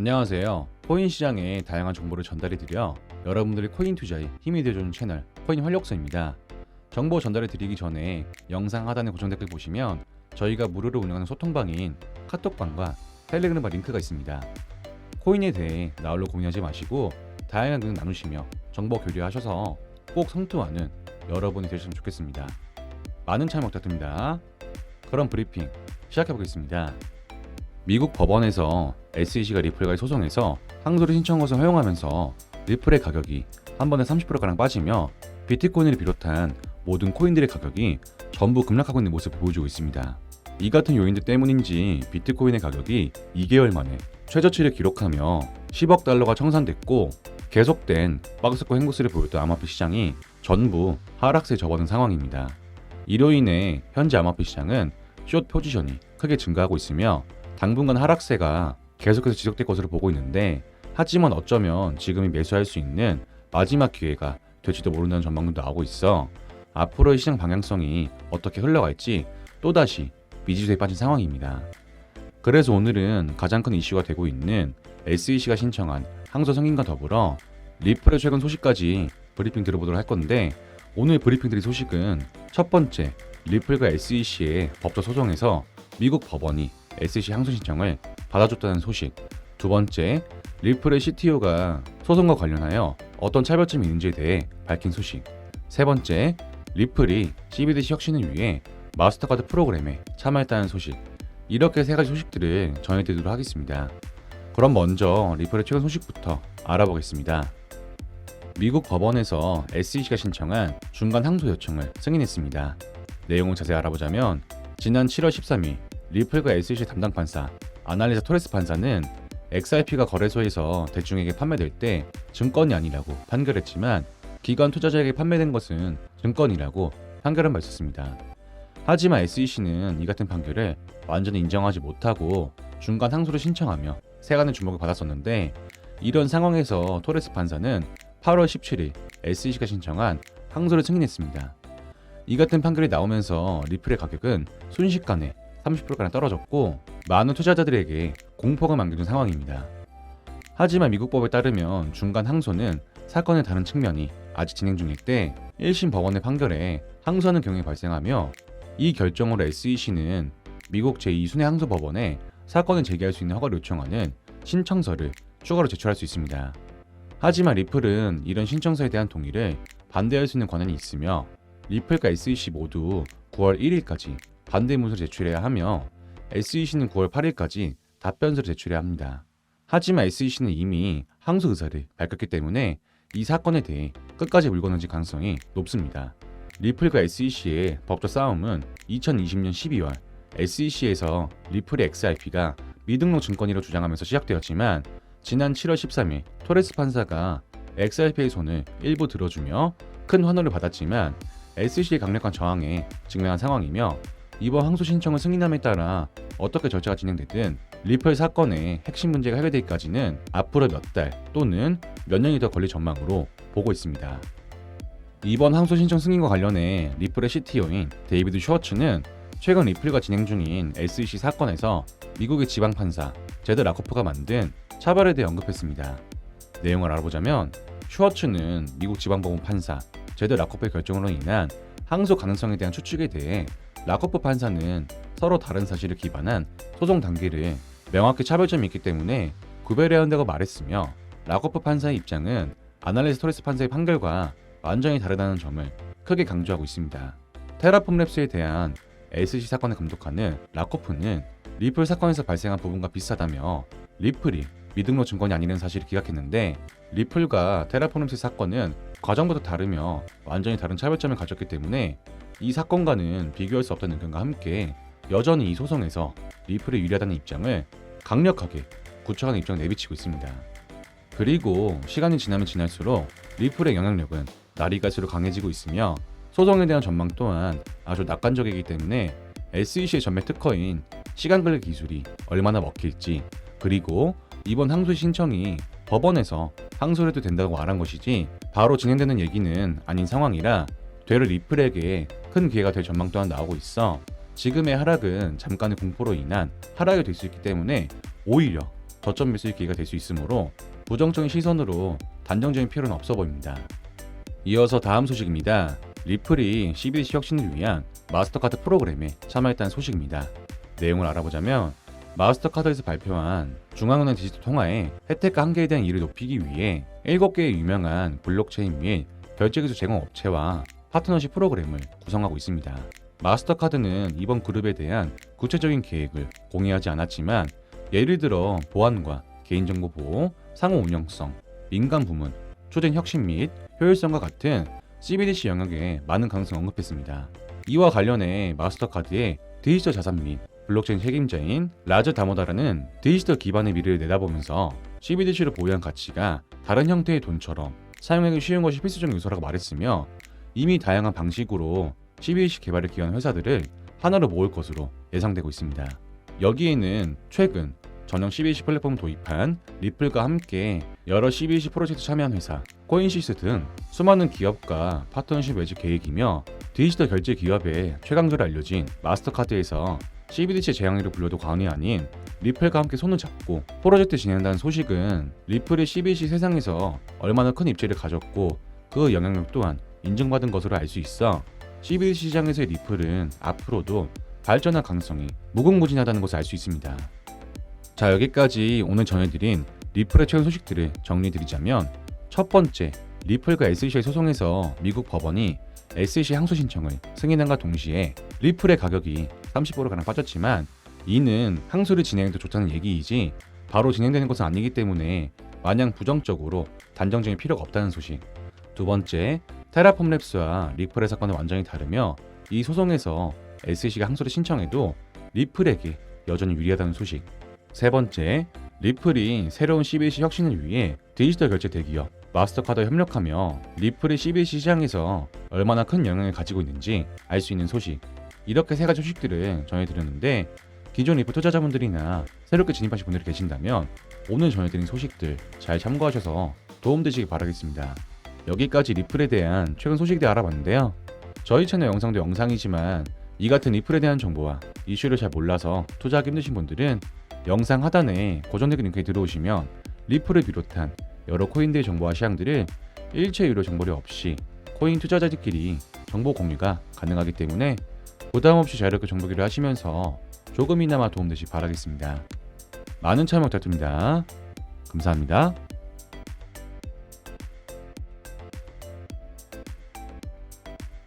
안녕하세요. 코인 시장의 다양한 정보를 전달해드려 여러분들의 코인 투자에 힘이 되어주는 채널 코인 활력소입니다. 정보 전달해드리기 전에 영상 하단의 고정 댓글 보시면 저희가 무료로 운영하는 소통방인 카톡방과 텔레그램 링크가 있습니다. 코인에 대해 나홀로 고민하지 마시고 다양한 의견 나누시며 정보 교류하셔서 꼭 성투하는 여러분이 되셨으면 좋겠습니다. 많은 참여 부탁드립니다. 그럼 브리핑 시작해보겠습니다. 미국 법원에서 SEC가 리플과의 소송에서 항소를 신청 것을 허용하면서 리플의 가격이 한 번에 30%가량 빠지며 비트코인을 비롯한 모든 코인들의 가격이 전부 급락하고 있는 모습을 보여주고 있습니다. 이 같은 요인들 때문인지 비트코인의 가격이 2개월 만에 최저치를 기록하며 10억 달러가 청산됐고 계속된 박스권 행보세를 보였던 암호화폐 시장이 전부 하락세에 접어든 상황입니다. 이로 인해 현재 암호화폐 시장은 숏 포지션이 크게 증가하고 있으며 당분간 하락세가 계속해서 지속될 것으로 보고 있는데, 하지만 어쩌면 지금이 매수할 수 있는 마지막 기회가 될지도 모른다는 전망도 나오고 있어 앞으로의 시장 방향성이 어떻게 흘러갈지 또다시 미지수에 빠진 상황입니다. 그래서 오늘은 가장 큰 이슈가 되고 있는 SEC가 신청한 항소 승인과 더불어 리플의 최근 소식까지 브리핑 들어보도록 할 건데, 오늘 브리핑 드릴 소식은 첫 번째, 리플과 SEC의 법적 소송에서 미국 법원이 SEC 항소 신청을 받아줬다는 소식. 두 번째, 리플의 CTO가 소송과 관련하여 어떤 차별점이 있는지에 대해 밝힌 소식. 세 번째, 리플이 CBDC 혁신을 위해 마스터카드 프로그램에 참여했다는 소식. 이렇게 세 가지 소식들을 전해드리도록 하겠습니다. 그럼 먼저 리플의 최근 소식부터 알아보겠습니다. 미국 법원에서 SEC가 신청한 중간 항소 요청을 승인했습니다. 내용을 자세히 알아보자면 지난 7월 13일 리플과 SEC 담당 판사 아날리사 토레스 판사는 XRP가 거래소에서 대중에게 판매될 때 증권이 아니라고 판결했지만 기관 투자자에게 판매된 것은 증권이라고 판결한 바 있었습니다. 하지만 SEC는 이 같은 판결을 완전히 인정하지 못하고 중간 항소를 신청하며 세간의 주목을 받았었는데, 이런 상황에서 토레스 판사는 8월 17일 SEC가 신청한 항소를 승인했습니다. 이 같은 판결이 나오면서 리플의 가격은 순식간에 30%가량 떨어졌고 많은 투자자들에게 공포가 안겨준 상황입니다. 하지만 미국 법에 따르면 중간 항소는 사건의 다른 측면이 아직 진행 중일 때 1심 법원의 판결에 항소하는 경우에 발생하며, 이 결정으로 SEC는 미국 제2순회항소법원에 사건을 제기할 수 있는 허가를 요청하는 신청서를 추가로 제출할 수 있습니다. 하지만 리플은 이런 신청서에 대한 동의를 반대할 수 있는 권한이 있으며 리플과 SEC 모두 9월 1일까지 반대 문서를 제출해야 하며 SEC는 9월 8일까지 답변서를 제출해야 합니다. 하지만 SEC는 이미 항소 의사를 밝혔기 때문에 이 사건에 대해 끝까지 물고 넘어질 가능성이 높습니다. 리플과 SEC의 법적 싸움은 2020년 12월 SEC에서 리플의 XRP가 미등록 증권이라고 주장하면서 시작되었지만, 지난 7월 13일 토레스 판사가 XRP의 손을 일부 들어주며 큰 환호를 받았지만 SEC의 강력한 저항에 직면한 상황이며, 이번 항소 신청을 승인함에 따라 어떻게 절차가 진행되든 리플 사건의 핵심 문제가 해결되기까지는 앞으로 몇 달 또는 몇 년이 더 걸릴 전망으로 보고 있습니다. 이번 항소 신청 승인과 관련해 리플의 CTO인 데이비드 슈워츠는 최근 리플과 진행 중인 SEC 사건에서 미국의 지방판사 제드 라코프가 만든 차별에 대해 언급했습니다. 내용을 알아보자면 슈워츠는 미국 지방법원 판사 제드 라코프의 결정으로 인한 항소 가능성에 대한 추측에 대해 라코프 판사는 서로 다른 사실을 기반한 소송 단계를 명확히 차별점이 있기 때문에 구별해야 한다고 말했으며, 라코프 판사의 입장은 아날리스 토레스 판사의 판결과 완전히 다르다는 점을 크게 강조하고 있습니다. 테라폼 랩스에 대한 SEC 사건을 감독하는 라코프는 리플 사건에서 발생한 부분과 비슷하다며 리플이 미등록 증권이 아니라는 사실을 기각했는데, 리플과 테라폼 랩스 사건은 과정부터 다르며 완전히 다른 차별점을 가졌기 때문에 이 사건과는 비교할 수 없다는 의견과 함께 여전히 이 소송에서 리플이 유리하다는 입장을 강력하게 구축하는 입장을 내비치고 있습니다. 그리고 시간이 지나면 지날수록 리플의 영향력은 날이 갈수록 강해지고 있으며 소송에 대한 전망 또한 아주 낙관적이기 때문에 SEC의 전매 특허인 시간글래 기술이 얼마나 먹힐지, 그리고 이번 항소 신청이 법원에서 항소를 해도 된다고 말한 것이지 바로 진행되는 얘기는 아닌 상황이라 되려 리플에게 큰 기회가 될 전망 또한 나오고 있어 지금의 하락은 잠깐의 공포로 인한 하락이 될 수 있기 때문에 오히려 저점 매수의 기회가 될 수 있으므로 부정적인 시선으로 단정적인 필요는 없어 보입니다. 이어서 다음 소식입니다. 리플이 CBDC 혁신을 위한 마스터카드 프로그램에 참여했다는 소식입니다. 내용을 알아보자면 마스터카드에서 발표한 중앙은행 디지털 통화의 혜택과 한계에 대한 이해를 높이기 위해 7개의 유명한 블록체인 및 결제기술 제공 업체와 파트너십 프로그램을 구성하고 있습니다. 마스터카드는 이번 그룹에 대한 구체적인 계획을 공개하지 않았지만 예를 들어 보안과 개인정보 보호, 상호 운영성, 민간 부문, 초den 혁신 및 효율성과 같은 CBDC 영역에 많은 가능성을 언급했습니다. 이와 관련해 마스터카드의 디지털 자산 및 블록체인 책임자인 라즈 다모다라는 디지털 기반의 미래를 내다보면서 CBDC를 보유한 가치가 다른 형태의 돈처럼 사용하기 쉬운 것이 필수적 요소라고 말했으며 이미 다양한 방식으로 CBDC 개발을 기여한 회사들을 하나로 모을 것으로 예상되고 있습니다. 여기에는 최근 전용 CBDC 플랫폼을 도입한 리플과 함께 여러 CBDC 프로젝트 참여한 회사, 코인시스 등 수많은 기업과 파트너십 맺을 계획이며 디지털 결제 기업의 최강조로 알려진 마스터카드에서 CBDC 제왕리를 불러도 과언이 아닌 리플과 함께 손을 잡고 프로젝트 진행한다는 소식은 리플이 CBDC 세상에서 얼마나 큰 입지를 가졌고 그 영향력 또한 인정받은 것으로 알 수 있어 CBDC 시장에서의 리플은 앞으로도 발전할 가능성이 무궁무진하다는 것을 알 수 있습니다. 자, 여기까지 오늘 전해드린 리플의 최근 소식들을 정리해드리자면 첫 번째, 리플과 SEC의 소송에서 미국 법원이 SEC 항소 신청을 승인한과 동시에 리플의 가격이 30%가량 빠졌지만 이는 항소를 진행해도 좋다는 얘기이지 바로 진행되는 것은 아니기 때문에 마냥 부정적으로 단정적인 필요가 없다는 소식. 두 번째, 테라폼 랩스와 리플의 사건은 완전히 다르며 이 소송에서 SEC가 항소를 신청해도 리플에게 여전히 유리하다는 소식. 세 번째, 리플이 새로운 CBDC 혁신을 위해 디지털 결제 대기업 마스터카드와 협력하며 리플이 CBDC 시장에서 얼마나 큰 영향을 가지고 있는지 알 수 있는 소식. 이렇게 세 가지 소식들을 전해드렸는데 기존 리플 투자자분들이나 새롭게 진입하신 분들이 계신다면 오늘 전해드린 소식들 잘 참고하셔서 도움되시길 바라겠습니다. 여기까지 리플에 대한 최근 소식들 알아봤는데요. 저희 채널 영상도 영상이지만 이 같은 리플에 대한 정보와 이슈를 잘 몰라서 투자하기 힘드신 분들은 영상 하단에 고정되어 링크에 들어오시면 리플을 비롯한 여러 코인들의 정보와 시황들을 일체 유료 정보료 없이 코인 투자자들끼리 정보 공유가 가능하기 때문에 부담 없이 자유롭게 정보기를 하시면서 조금이나마 도움되시 바라겠습니다. 많은 참여 부탁드립니다. 감사합니다.